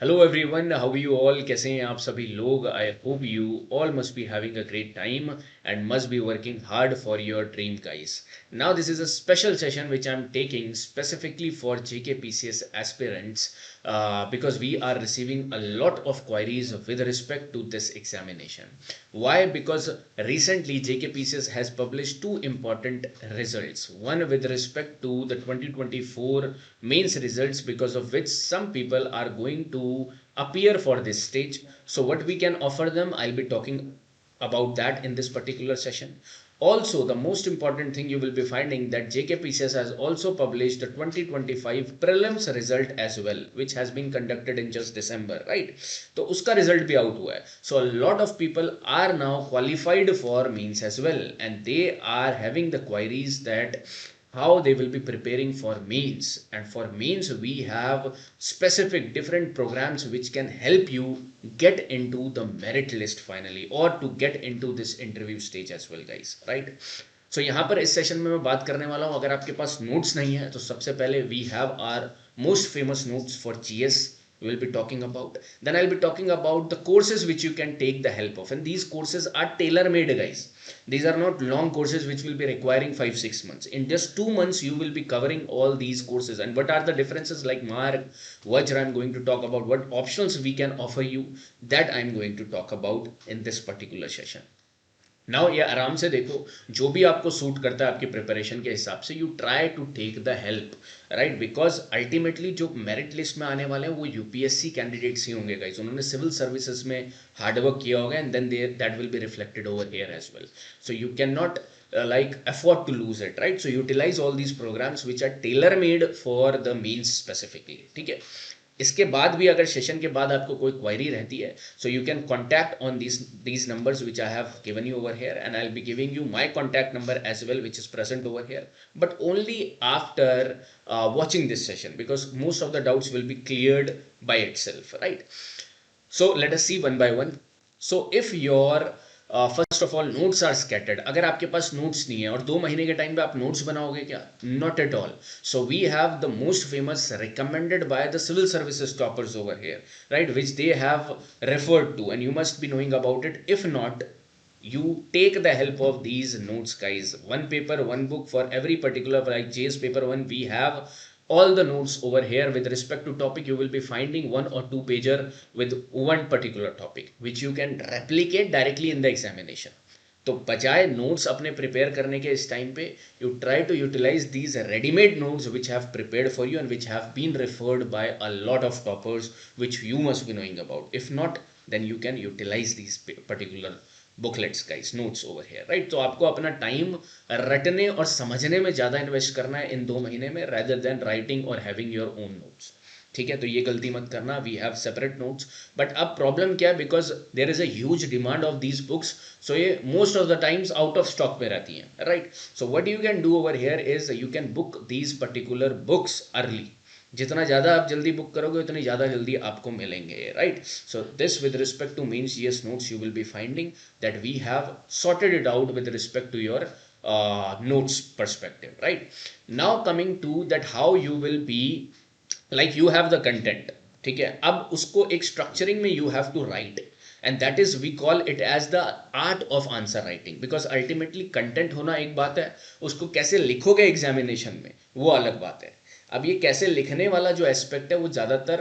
Hello everyone, how you all? कैसे हैं आप सभी लोग? I hope you all must be having a great time and must be working hard for your dream guys. Now this is a special session which I'm taking specifically for JKPCS aspirants because we are receiving a lot of queries with respect to this examination. Why? Because recently JKPCS has published two important results. One with respect to the 2024 mains results, because of which some people are going to appear for this stage. So what we can offer them, I'll be talking about that in this particular session. Also, the most important thing you will be finding that JKPCS has also published the 2025 prelims result as well, which has been conducted in just December, right? तो उसका result भी out हुआ है. So a lot of people are now qualified for means as well, and they are having the queries that how they will be preparing for means. And for means we have specific different programs which can help you get into the merit list finally, or to get into this interview stage as well guys, right? So यहाँ पर इस session में मैं बात करने वाला हूँ, अगर आपके पास नोट्स नहीं है तो सबसे पहले we have our most famous notes for GS we will be talking about. Then I'll be talking about the courses which you can take the help of, and these courses are tailor made guys. These are not long courses which will be requiring 5-6 months. In just 2 months you will be covering all these courses. And what are the differences, like Mark, Vajra, I'm going to talk about what options we can offer you, that I'm going to talk about in this particular session. Now ये आराम से देखो, जो भी आपको suit करता है आपकी प्रिपरेशन के हिसाब से, you try to take the help, right? Because ultimately जो मेरिट लिस्ट में आने वाले हैं वो यूपीएससी कैंडिडेट्स ही होंगे गाइस. उन्होंने सिविल सर्विसेज में हार्डवर्क किया होगा, and then that will be reflected over here as well. So you can not like afford to lose it, right? So utilize all these programs which are tailor made for the means specifically. ठीक है? इसके बाद भी अगर session के बाद आपको कोई क्वेरी रहती है, सो you can contact on these numbers which I have given you over here, and I'll be giving you my contact number as well, which is present over here, but only after watching this session, because most of the doubts will be cleared by itself, right? So let us see one by one. So if your first of all notes are scattered, अगर आपके पास notes नहीं है और 2 महीने के time पे आप notes बनाओगे क्या? Not at all. So we have the most famous recommended by the civil services toppers over here, right, which they have referred to, and you must be knowing about it. If not, you take the help of these notes guys. One paper, one book for every particular, like JS paper 1, we have all the notes over here with respect to topic. You will be finding 1 or 2 pager with one particular topic which you can replicate directly in the examination. तो बजाय notes अपने prepare करने के इस time पे, you try to utilize these readymade notes which have prepared for you and which have been referred by a lot of toppers which you must be knowing about. If not, then you can utilize these particular booklets guys, notes over here, right? तो आपको अपना time रटने और समझने में ज़्यादा invest करना है इन 2 महीने में, rather than राइटिंग और हैविंग योर ओन नोट्स. ठीक है? तो ये गलती मत करना. We have separate notes. But अब प्रॉब्लम क्या है? Because there is a huge demand of these books, so ये most of the times out of stock में रहती हैं, right? So what you can do over here is you can book these particular books early. जितना ज़्यादा आप जल्दी book करोगे उतनी ज़्यादा जल्दी आपको मिलेंगे, right? So this with respect to means GS notes, you will be finding that we have sorted it out with respect to your notes perspective, right? Now coming to that, how you will be, like you have the content, ठीक है? अब उसको एक structuring में you have to write, and that is we call it as the art of answer writing, because ultimately content होना एक बात है, उसको कैसे लिखोगे एग्जामिनेशन में वो अलग बात है. अब ये कैसे लिखने वाला जो एस्पेक्ट है वो ज़्यादातर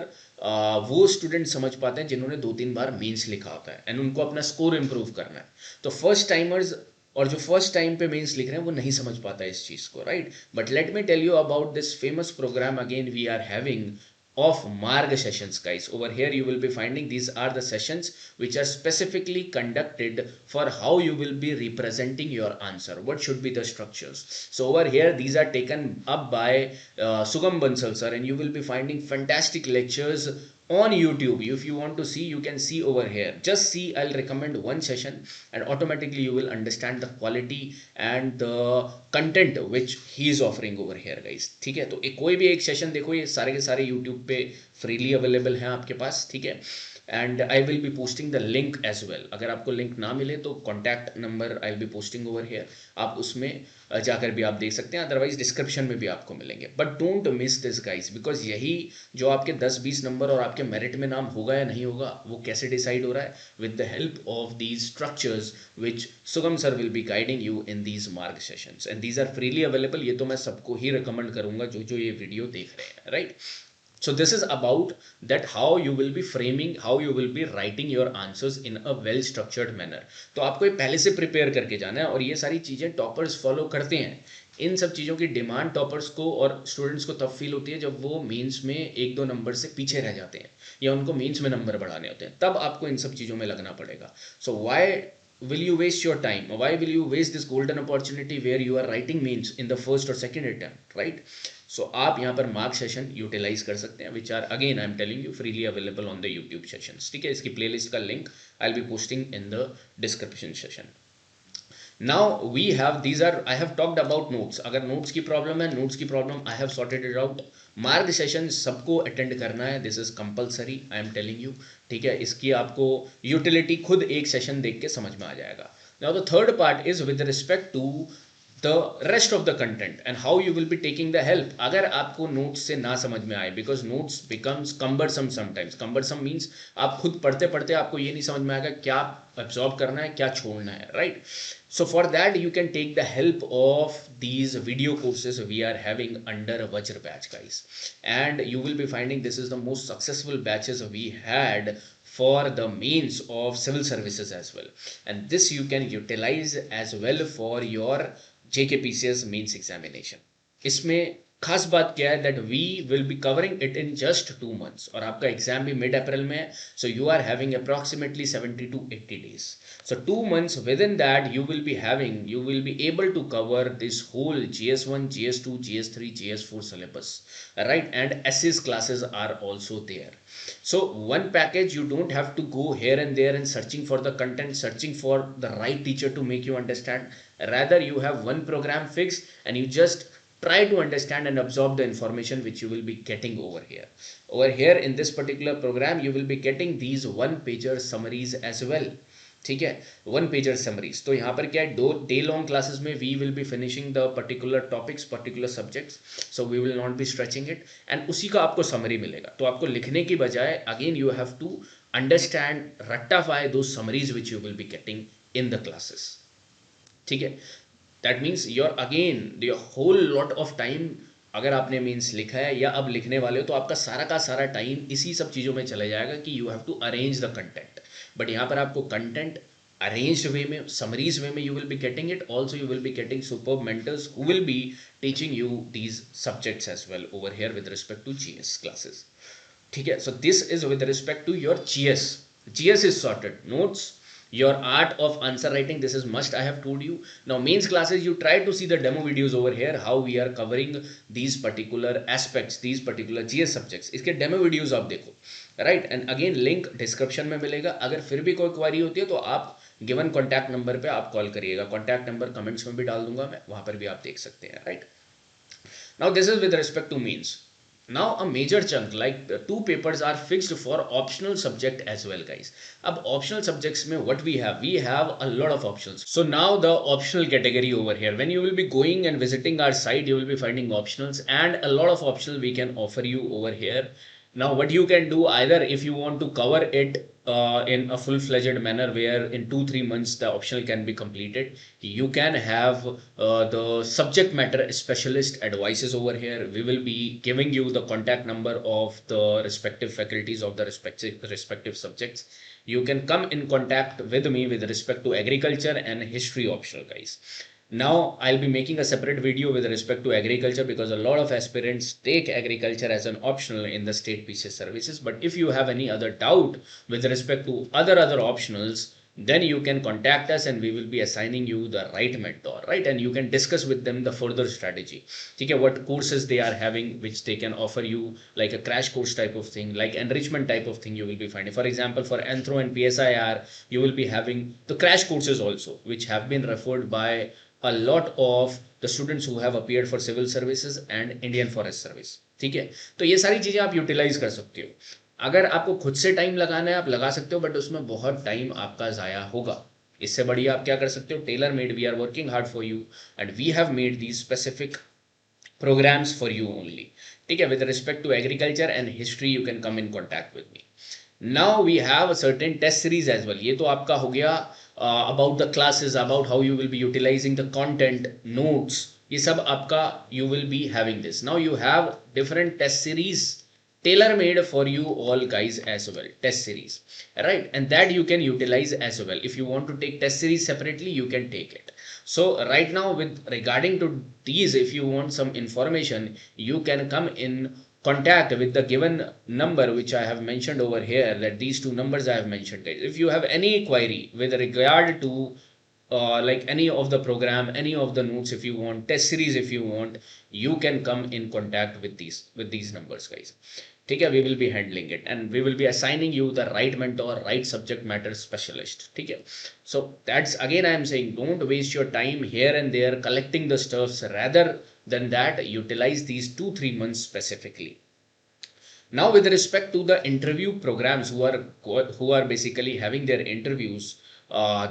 वो स्टूडेंट समझ पाते हैं जिन्होंने 2-3 बार मेंस लिखा होता है एंड उनको अपना स्कोर इंप्रूव करना है. तो फर्स्ट टाइमर्स और जो फर्स्ट टाइम पे मेंस लिख रहे हैं वो नहीं समझ पाता है इस चीज़ को, right? But let me tell you about this famous program again we are having of Marg sessions guys. Over here you will be finding these are the sessions which are specifically conducted for how you will be representing your answer, what should be the structures. So over here these are taken up by Sugam Bansal sir, and you will be finding fantastic lectures on YouTube. If you want to see, you can see over here. Just see, I'll recommend one session and automatically you will understand the quality and the content which he is offering over here guys. ठीक है? तो कोई भी एक session देखो, ये सारे के सारे YouTube पे फ्रीली अवेलेबल हैं आपके पास, ठीक है? And I will be posting the link as well. अगर आपको लिंक ना मिले तो contact number I will be posting over here, आप उसमें जाकर भी आप देख सकते हैं, अदरवाइज डिस्क्रिप्शन में भी आपको मिलेंगे. But don't miss this guys, because यही जो आपके 10-20 नंबर और आपके मेरिट में नाम होगा या नहीं होगा, वो कैसे डिसाइड हो रहा है? With the help of these structures which Sugam sir will be guiding you in these mark sessions, and these are freely available. ये तो मैं सबको ही रिकमेंड करूंगा जो जो ये वीडियो देख रहे हैं, right? So this is about that how you will be framing, how you will be writing your answers in a well structured manner. तो आपको ये पहले से प्रिपेयर करके जाना है, और ये सारी चीज़ें टॉपर्स फॉलो करते हैं. इन सब चीज़ों की डिमांड टॉपर्स को और स्टूडेंट्स को तब फील होती है जब वो मेंस में 1-2 नंबर से पीछे रह जाते हैं, या उनको मेंस में नंबर बढ़ाने होते हैं. तब आपको इन सब चीज़ों में लगना पड़ेगा. सो Y will you waste your time? Why will you waste this golden opportunity where you are writing means in the first or second attempt, right? So आप यहाँ पर मार्क सेशन यूटिलाइज कर सकते हैं, which are again I am telling you freely available on the YouTube sessions. ठीक है, इसकी playlist का link I will be posting in the description session. Now we have these are, I have talked about notes. अगर notes की problem है, notes की problem I have sorted it out. Marg session सबको attend करना है, this is compulsory, I am telling you. ठीक है, इसकी आपको यूटिलिटी खुद एक सेशन देख के समझ में आ जाएगा. Now the third part is with respect to the rest of the content and how you will be taking the help. अगर आपको नोट्स से ना समझ में आए, because notes becomes cumbersome sometimes. cumbersome means आप खुद पढ़ते पढ़ते आपको ये नहीं समझ में आएगा क्या absorb करना है, क्या छोड़ना है, right? So for that you can take the help of these video courses we are having under Vajra batch, guys, and you will be finding this is the most successful batches we had for the means of civil services as well, and this you can utilize as well for your JKPCS means examination. इसमें खास बात क्या है, that we will be covering it in just 2 months, और आपका exam भी mid अप्रैल में है. So you are having approximately 70 to 80 days. So 2 months within that you will be able to cover this whole GS1, GS2, GS3, GS4 syllabus, right? And SS classes are also there. So one package, you don't have to go here and there and searching for the content, searching for the right teacher to make you understand. Rather you have one program fixed and you just try to understand and absorb the information which you will be getting over here. Over here in this particular program you will be getting these one pager summaries as well. ठीक है, one pager summaries. तो यहाँ पर क्या है, day long classes में we will be finishing the particular topics, particular subjects, so we will not be stretching it, and उसी का आपको समरी मिलेगा. तो आपको लिखने की बजाय again you have to understand, रट्टाफाई दो summaries which you will be getting in the classes. ठीक है, that means your again your whole lot of time, अगर आपने मीन्स लिखा है या अब लिखने वाले हो तो आपका सारा का सारा टाइम इसी सब चीज़ों में चला जाएगा कि you have to arrange the content. But यहाँ पर आपको कंटेंट अरेंज्ड वे में, समरीज वे में you will be getting it. Also you will be getting superb mentors who will be teaching you these subjects as well over here with respect to GS classes. ठीक है, so this is with respect to your GS. GS is sorted. Notes, your art of answer writing, this is must, I have told you. Now mains classes, you try to see the demo videos over here, how we are covering these particular aspects, these particular GS subjects. इसके demo videos आप देखो, right? And again link description में मिलेगा. अगर फिर भी कोई क्वारी होती है तो आप गिवन कॉन्टैक्ट नंबर पे आप कॉल करिएगा. कॉन्टैक्ट नंबर कमेंट्स में भी डाल दूंगा मैं, वहां पर भी आप देख सकते हैं, right? Now this is with respect to means. Now a major chunk like 2 papers are fixed for optional subject as well, guys. अब optional subjects में what we have a lot of options. So now the optional category over here, when you will be going and visiting our site, you will be finding optionals, and a lot of optional we can offer you over here. Now what you can do, either if you want to cover it in a full-fledged manner where in 2-3 months the optional can be completed, you can have the subject matter specialist advices over here. We will be giving you the contact number of the respective faculties of the respective subjects. You can come in contact with me with respect to agriculture and history optional, guys. Now I'll be making a separate video with respect to agriculture, because a lot of aspirants take agriculture as an optional in the state PCS services. But if you have any other doubt with respect to other optionals, then you can contact us and we will be assigning you the right mentor, right? And you can discuss with them the further strategy. Okay, what courses they are having which they can offer you, like a crash course type of thing, like enrichment type of thing you will be finding. For example, for Anthro and PSIR, you will be having the crash courses also, which have been referred by a lot of the students who have appeared for civil services and Indian Forest Service. ठीक है, तो ये सारी चीजें आप utilise कर सकते हो. अगर आपको खुद से टाइम लगाना है आप लगा सकते हो, बट उसमें बहुत टाइम आपका ज़ाया होगा। इससे बढ़िया आप क्या कर सकते हो, tailor made, we are working hard for you and we have made the specific programs for you only. ठीक है, with respect to agriculture and history you can come in contact with me. Now we have a certain test series as well. ये तो आपका हो गया about the classes, about how you will be utilizing the content, notes, ये सब आपका you will be having this. Now you have different test series tailor made for you all guys as well, test series, right? And that you can utilize as well. If you want to take test series separately, you can take it. So right now, with regarding to these, if you want some information, you can come in contact with the given number which I have mentioned over here, that these two numbers I have mentioned, guys. If you have any query with regard to like any of the program, any of the notes, if you want test series, if you want, you can come in contact with these numbers, guys. ठीक है, we will be handling it and we will be assigning you the right mentor, right subject matter specialist. ठीक है, so that's again I am saying, don't waste your time here and there collecting the stuffs. Rather than that, utilize these 2-3 months specifically. Now with respect to the interview programs, who are basically having their interviews,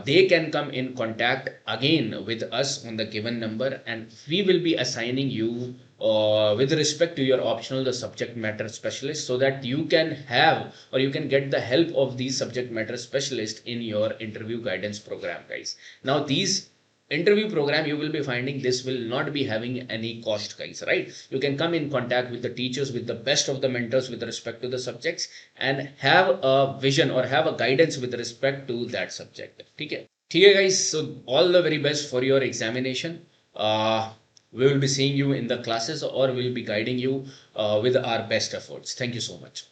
they can come in contact again with us on the given number and we will be assigning you with respect to your optional the subject matter specialist, so that you can have or you can get the help of these subject matter specialists in your interview guidance program, guys. Now these interview program, you will be finding this will not be having any cost, guys, right? You can come in contact with the teachers, with the best of the mentors with respect to the subjects, and have a vision or have a guidance with respect to that subject. ठीक है guys, so all the very best for your examination. We will be seeing you in the classes or we will be guiding you with our best efforts. Thank you so much.